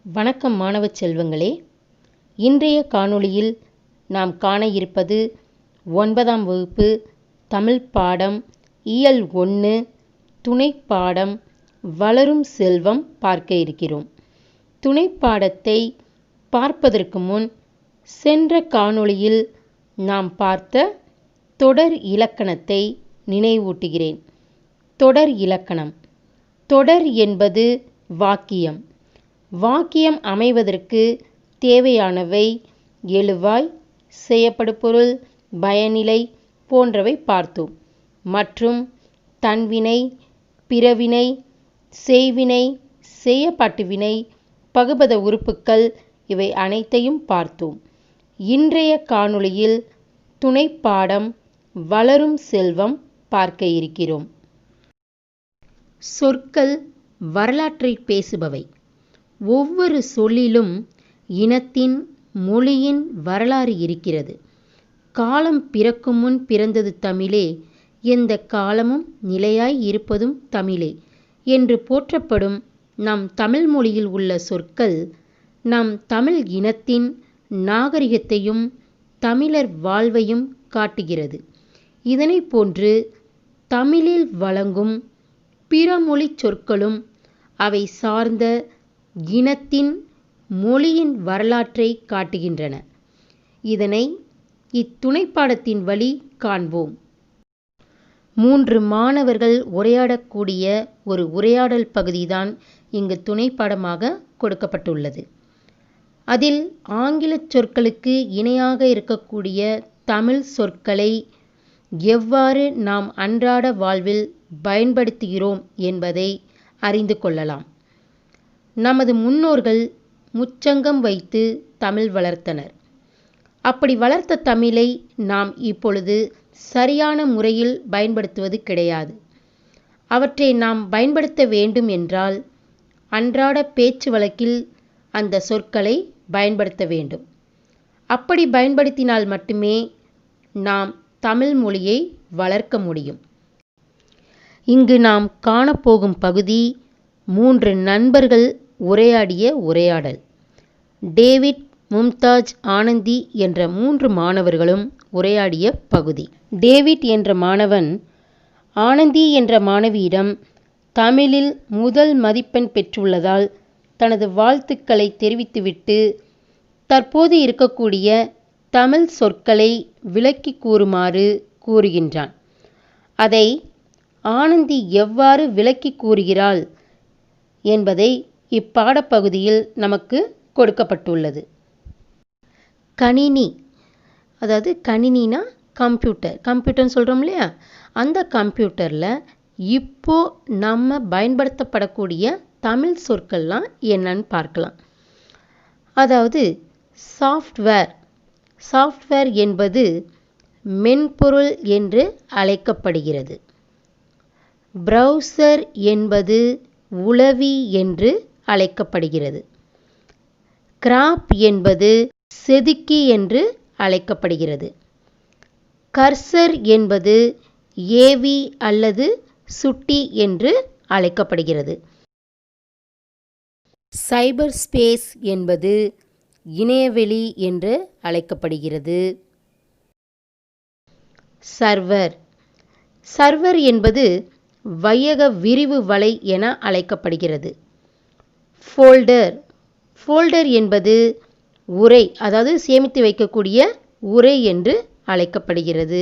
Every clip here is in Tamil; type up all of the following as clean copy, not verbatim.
வணக்கம் மாணவ செல்வங்களே. இன்றைய காணொளியில் நாம் காண இருப்பது 9ஆம் வகுப்பு தமிழ் பாடம் இயல் 1 துணைப்பாடம் வளரும் செல்வம் பார்க்க இருக்கிறோம். துணைப்பாடத்தை பார்ப்பதற்கு முன் சென்ற காணொளியில் நாம் பார்த்த தொடர் இலக்கணத்தை நினைவூட்டுகிறேன். தொடர் இலக்கணம். தொடர் என்பது வாக்கியம். வாக்கியம் அமைவதற்கு தேவையானவை எழுவாய், செய்யப்படுபொருள், பயனிலை போன்றவை பார்த்தோம். மற்றும் தன்வினை, பிறவினை, செய்வினை, செய்யப்பட்டுவினை, பகுபத உறுப்புக்கள் இவை அனைத்தையும் பார்த்தோம். இன்றைய காணொளியில் துணைப்பாடம் வளரும் செல்வம் பார்க்க இருக்கிறோம். சொற்கள் வரலாற்றை பேசுபவை. ஒவ்வொரு சொல்லிலும் இனத்தின், மொழியின் வரலாறு இருக்கிறது. காலம் பிறக்கும் முன் பிறந்தது தமிழே, எந்த காலமும் நிலையாய் இருப்பதும் தமிழே என்று போற்றப்படும் நம் தமிழ் மொழியில் உள்ள சொற்கள் நம் தமிழ் இனத்தின் நாகரிகத்தையும் தமிழர் வாழ்வையும் காட்டுகிறது. இதனை போன்று தமிழில் வழங்கும் பிற மொழி சொற்களும் அவை சார்ந்த இனத்தின், மொழியின் வரலாற்றை காட்டுகின்றன. இதனை இத்துணைப்பாடத்தின் வழி காண்போம். 3 மாணவர்கள் உரையாடக்கூடிய ஒரு உரையாடல் பகுதிதான் இங்கு துணைப்பாடமாக கொடுக்கப்பட்டுள்ளது. அதில் ஆங்கில சொற்களுக்கு இணையாக இருக்கக்கூடிய தமிழ் சொற்களை எவ்வாறு நாம் அன்றாட வாழ்வில் பயன்படுத்துகிறோம் என்பதை அறிந்து கொள்ளலாம். நமது முன்னோர்கள் முச்சங்கம் வைத்து தமிழ் வளர்த்தனர். அப்படி வளர்த்த தமிழை நாம் இப்பொழுது சரியான முறையில் பயன்படுத்துவது கிடையாது. அவற்றை நாம் பயன்படுத்த வேண்டும் என்றால் அன்றாட பேச்சு வழக்கில் அந்த சொற்களை பயன்படுத்த வேண்டும். அப்படி பயன்படுத்தினால் மட்டுமே நாம் தமிழ் மொழியை வளர்க்க முடியும். இங்கு நாம் காணப்போகும் பகுதி 3 நண்பர்கள் உரையாடிய உரையாடல். டேவிட், மும்தாஜ், ஆனந்தி என்ற 3 மாணவர்களும் உரையாடிய பகுதி. டேவிட் என்ற மாணவன் ஆனந்தி என்ற மாணவியிடம் தமிழில் முதல் மதிப்பெண் பெற்றுள்ளதால் தனது வாழ்த்துக்களை தெரிவித்துவிட்டு தற்போது இருக்கக்கூடிய தமிழ் சொற்களை விளக்கி கூறுமாறு கூறுகின்றான். அதை ஆனந்தி எவ்வாறு விளக்கி கூறுகிறாள் என்பதை இப்பாடப்பகுதியில் நமக்கு கொடுக்கப்பட்டுள்ளது. கணினி, அதாவது கணினினா கம்ப்யூட்டர்னு சொல்கிறோம் இல்லையா, அந்த கம்ப்யூட்டரில் இப்போ நம்ம பயன்படுத்தப்படக்கூடிய தமிழ் சொற்கள்லாம் என்னன்னு பார்க்கலாம். அதாவது சாஃப்ட்வேர் என்பது மென்பொருள் என்று அழைக்கப்படுகிறது. ப்ரௌசர் என்பது உளவி என்று அழைக்கப்படுகிறது. கிராப் என்பது செதுக்கி என்று அழைக்கப்படுகிறது. கர்சர் என்பது ஏவி அல்லது சுட்டி என்று அழைக்கப்படுகிறது. சைபர் ஸ்பேஸ் என்பது இணையவெளி என்று அழைக்கப்படுகிறது. சர்வர் என்பது வையக விரிவு வலை என அழைக்கப்படுகிறது. ஃபோல்டர் என்பது உரை, அதாவது சேமித்து வைக்கக்கூடிய உரை என்று அழைக்கப்படுகிறது.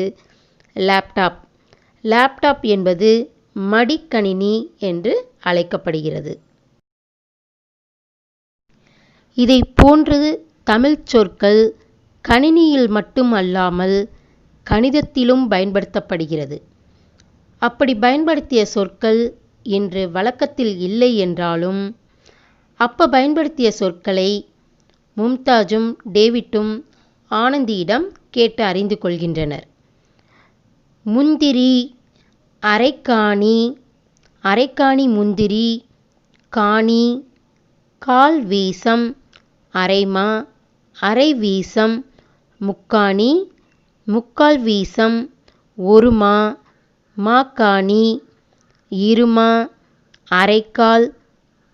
லேப்டாப் என்பது மடிக்கணினி என்று அழைக்கப்படுகிறது. இதை போன்று தமிழ் சொற்கள் கணினியில் மட்டும் அல்லாமல் கணிதத்திலும் பயன்படுத்தப்படுகிறது. அப்படி பயன்படுத்திய சொற்கள் இன்று வழக்கத்தில் இல்லை என்றாலும் அப்ப பயன்படுத்திய சொற்களை மும்தாஜும் டேவிட்டும் ஆனந்தியிடம் கேட்டு அறிந்து கொள்கின்றனர். முந்திரி, அரைக்காணி முந்திரி, காணி, கால் வீசம், அரைமா, அரை வீசம், முக்காணி, முக்கால் வீசம், ஒருமா, மாக்காணி, இருமா, அரைக்கால்,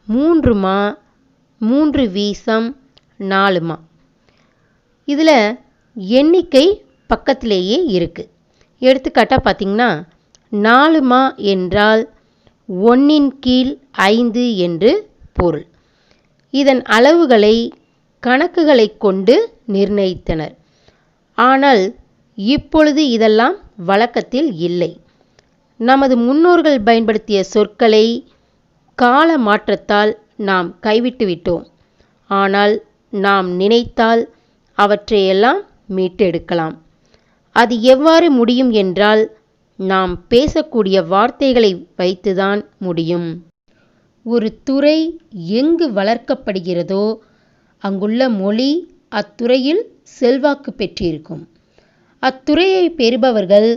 3 மா, 3 வீசம் 4 மா. இதில் எண்ணிக்கை பக்கத்திலேயே இருக்குது. எடுத்துக்காட்டாக பார்த்திங்கன்னா 4 மா என்றால் 1/5 என்று பொருள். இதன் அளவுகளை கணக்குகளை கொண்டு நிர்ணயித்தனர். ஆனால் இப்பொழுது இதெல்லாம் வழக்கத்தில் இல்லை. நமது முன்னோர்கள் பயன்படுத்திய சொற்களை கால மாற்றத்தால் நாம் கைவிட்டு விட்டோம். ஆனால் நாம் நினைத்தால் அவற்றையெல்லாம் மீட்டெடுக்கலாம். அது எவ்வாறு முடியும் என்றால் நாம் பேசக்கூடிய வார்த்தைகளை வைத்துதான் முடியும். ஒரு துறை எங்கு வளர்க்கப்படுகிறதோ அங்குள்ள மொழி அத்துறையில் செல்வாக்கு பெற்றிருக்கும். அத்துறையை பெறுபவர்கள்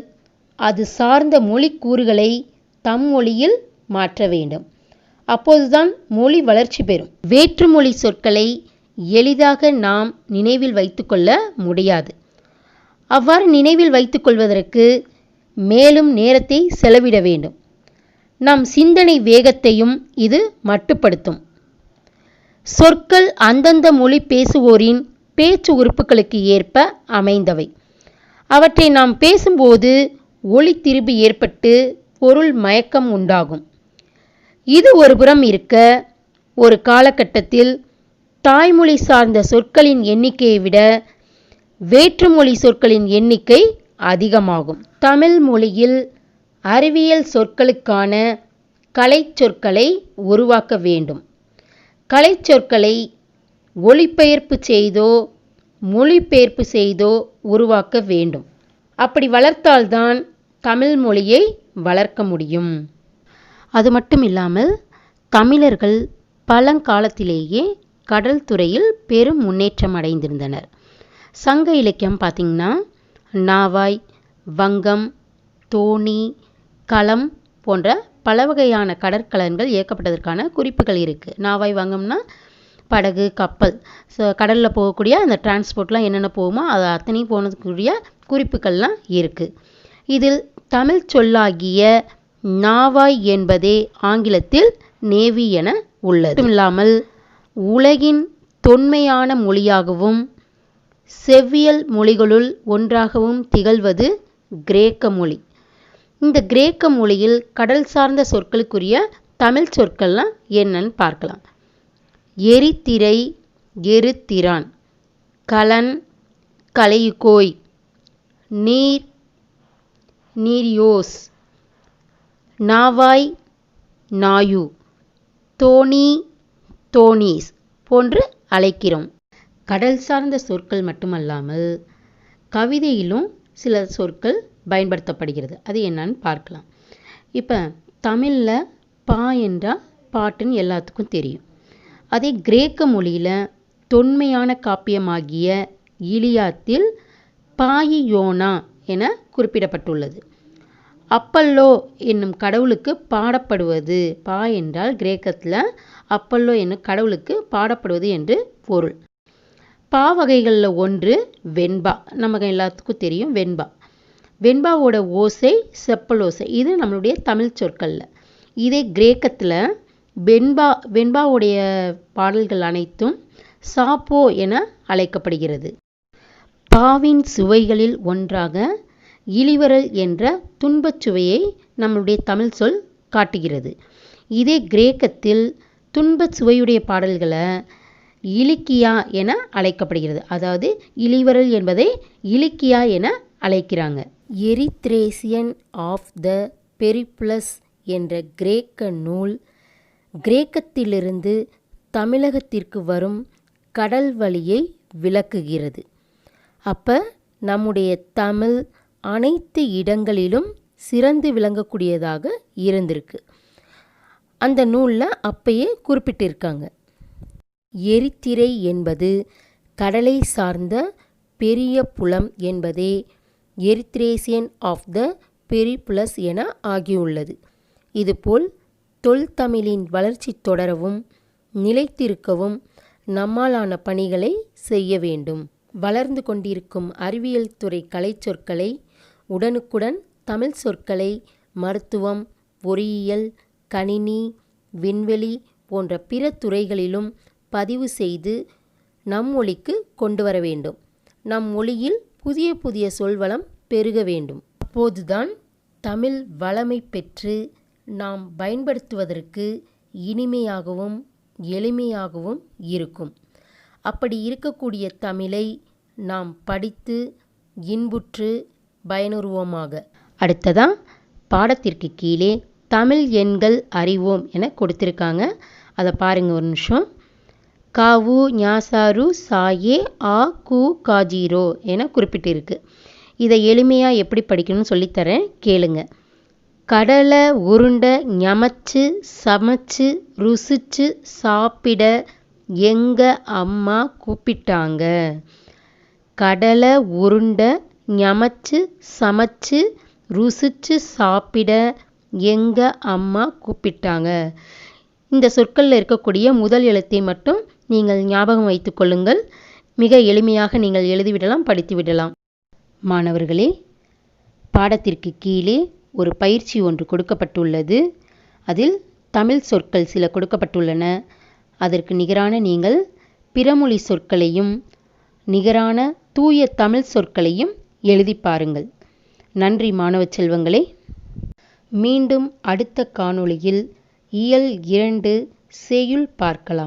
அது சார்ந்த மொழிக்கூறுகளை தம் மொழியில் மாற்ற வேண்டும். அப்போதுதான் மொழி வளர்ச்சி பெறும். வேற்றுமொழி சொற்களை எளிதாக நாம் நினைவில் வைத்துக்கொள்ள முடியாது. அவ்வாறு நினைவில் வைத்துக்கொள்வதற்கு மேலும் நேரத்தை செலவிட வேண்டும். நம் சிந்தனை வேகத்தையும் இது மட்டுப்படுத்தும். சொற்கள் அந்தந்த மொழி பேசுவோரின் பேச்சு உறுப்புகளுக்கு ஏற்ப அமைந்தவை. அவற்றை நாம் பேசும்போது ஒலி திரிபு ஏற்பட்டு பொருள் மயக்கம் உண்டாகும். இது ஒருபுறம் இருக்க, ஒரு காலகட்டத்தில் தாய்மொழி சார்ந்த சொற்களின் எண்ணிக்கையை விட வேற்றுமொழி சொற்களின் எண்ணிக்கை அதிகமாகும். தமிழ் மொழியில் அறிவியல் சொற்களுக்கான கலைச்சொற்களை உருவாக்க வேண்டும். கலைச்சொற்களை ஒலிபெயர்ப்பு செய்தோ மொழிபெயர்ப்பு செய்தோ உருவாக்க வேண்டும். அப்படி வளர்த்தால்தான் தமிழ் மொழியை வளர்க்க முடியும். அது மட்டும் இல்லாமல் தமிழர்கள் பழங்காலத்திலேயே கடல் துறையில் பெரும் முன்னேற்றம் அடைந்திருந்தனர். சங்க இலக்கியம் பார்த்திங்கன்னா நாவாய், வங்கம், தோணி, களம் போன்ற பல வகையான கடற்கலன்கள் இயக்கப்பட்டதற்கான குறிப்புகள் இருக்குது. நாவாய், வங்கம்னா படகு, கப்பல், கடலில் போகக்கூடிய அந்த டிரான்ஸ்போர்ட்லாம் என்னென்ன போகுமோ அது அத்தனையும் போனதுக்குரிய குறிப்புகள்லாம் இருக்குது. இதில் தமிழ் சொல்லாகிய நாவாய் என்பதே ஆங்கிலத்தில் நேவி என உள்ளது. இல்லாமல் உலகின் தொன்மையான மொழியாகவும் செவ்வியல் மொழிகளுள் ஒன்றாகவும் திகழ்வது கிரேக்க மொழி. இந்த கிரேக்க மொழியில் கடல் சார்ந்த சொற்களுக்குரிய தமிழ் சொற்கள்லாம் என்னன்னு பார்க்கலாம். எரித்திரை, எருத்திரான், கலன், கலையுகோய், நீர், நீரியோஸ், நாவாய், நாயு, தோணி, தோணீஸ் போன்று அழைக்கிறோம். கடல் சார்ந்த சொற்கள் மட்டுமல்லாமல் கவிதையிலும் சில சொற்கள் பயன்படுத்தப்படுகிறது. அது என்னன்னு பார்க்கலாம். இப்போ தமிழில் பா என்றால் பாட்டுன்னு எல்லாத்துக்கும் தெரியும். அதே கிரேக்க மொழியில் தொன்மையான காப்பியமாகிய இலியாத்தில் பாயியோனா என குறிப்பிடப்பட்டுள்ளது. அப்பல்லோ என்னும் கடவுளுக்கு பாடப்படுவது, பா என்றால் கிரேக்கத்தில் அப்பல்லோ என்னும் கடவுளுக்கு பாடப்படுவது என்று பொருள். பா வகைகளில் ஒன்று வெண்பா. நமக்கு எல்லாத்துக்கும் தெரியும் வெண்பா. வெண்பாவோட ஓசை செப்பலோசை. இது நம்மளுடைய தமிழ் சொற்களில். இதே கிரேக்கத்தில் வெண்பாவுடைய பாடல்கள் அனைத்தும் சாப்போ என அழைக்கப்படுகிறது. பாவின் சுவைகளில் ஒன்றாக இளிவரல் என்ற துன்பச் சுவையை நம்முடைய தமிழ் சொல் காட்டுகிறது. இதே கிரேக்கத்தில் துன்பச் சுவையுடைய பாடல்களை இலிக்கியா என அழைக்கப்படுகிறது. அதாவது இளிவரல் என்பதை இலிக்கியா என அழைக்கிறாங்க. எரித்ரேசியன் ஆஃப் த பெரிப்ளஸ் என்ற கிரேக்க நூல் கிரேக்கத்திலிருந்து தமிழகத்திற்கு வரும் கடல் வழியை விளக்குகிறது. அப்போ நம்முடைய தமிழ் அனைத்து இடங்களிலும் சிறந்து விளங்கக்கூடியதாக இருந்திருக்கு. அந்த நூலில் அப்பயே குறிப்பிட்டிருக்காங்க. எரித்திரை என்பது கடலை சார்ந்த பெரிய புலம் என்பதே எரித்ரேசியன் ஆஃப் த பெரிப்ளஸ் என ஆகியுள்ளது. இதுபோல் தொல்தமிழின் வளர்ச்சி தொடரவும் நிலைத்திருக்கவும் நம்மாலான பணிகளை செய்ய வேண்டும். வளர்ந்து கொண்டிருக்கும் அறிவியல் துறை கலைச்சொற்களை உடனுக்குடன் தமிழ் சொற்களை மருத்துவம், பொறியியல், கணினி, விண்வெளி போன்ற பிற துறைகளிலும் பதிவு செய்து நம் மொழிக்கு கொண்டு வர வேண்டும். நம் மொழியில் புதிய புதிய சொல்வளம் பெருக வேண்டும். அப்போதுதான் தமிழ் வளமை பெற்று நாம் பயன்படுத்துவதற்கு இனிமையாகவும் எளிமையாகவும் இருக்கும். அப்படி இருக்கக்கூடிய தமிழை நாம் படித்து இன்புற்று பயனுறுவோமாக. அடுத்ததாக பாடத்திற்கு கீழே தமிழ் எண்கள் அறிவோம் என கொடுத்திருக்காங்க. அதை பாருங்கள் ஒரு நிமிஷம். காவு ஞாசாரு சாயே ஆ கு காஜீரோ என குறிப்பிட்டிருக்கு. இதை எளிமையாக எப்படி படிக்கணும்னு சொல்லித்தரேன், கேளுங்க. கடலை உருண்டை ஞமச்சு சமைச்சு ருசிச்சு சாப்பிட எங்க அம்மா கூப்பிட்டாங்க. கடலை உருண்டை ஞமச்சு சமைச்சு ருசிச்சு சாப்பிட எங்க அம்மா கூப்பிட்டாங்க. இந்த சொற்களில் இருக்கக்கூடிய முதல் எழுத்தை மட்டும் நீங்கள் ஞாபகம் வைத்துக் கொள்ளுங்கள். மிக எளிமையாக நீங்கள் எழுதிவிடலாம், படித்து விடலாம். மாணவர்களே, பாடத்திற்கு கீழே ஒரு பயிற்சி ஒன்று கொடுக்கப்பட்டுள்ளது. அதில் தமிழ் சொற்கள் சில கொடுக்கப்பட்டுள்ளன. அதற்கு நிகரான நீங்கள் பிறமொழி சொற்களையும் நிகரான தூய தமிழ் சொற்களையும் எழுதி பாருங்கள். நன்றி மாணவ செல்வங்களே. மீண்டும் அடுத்த காணொளியில் இயல் 2 செய்யுள் பார்க்கலாம்.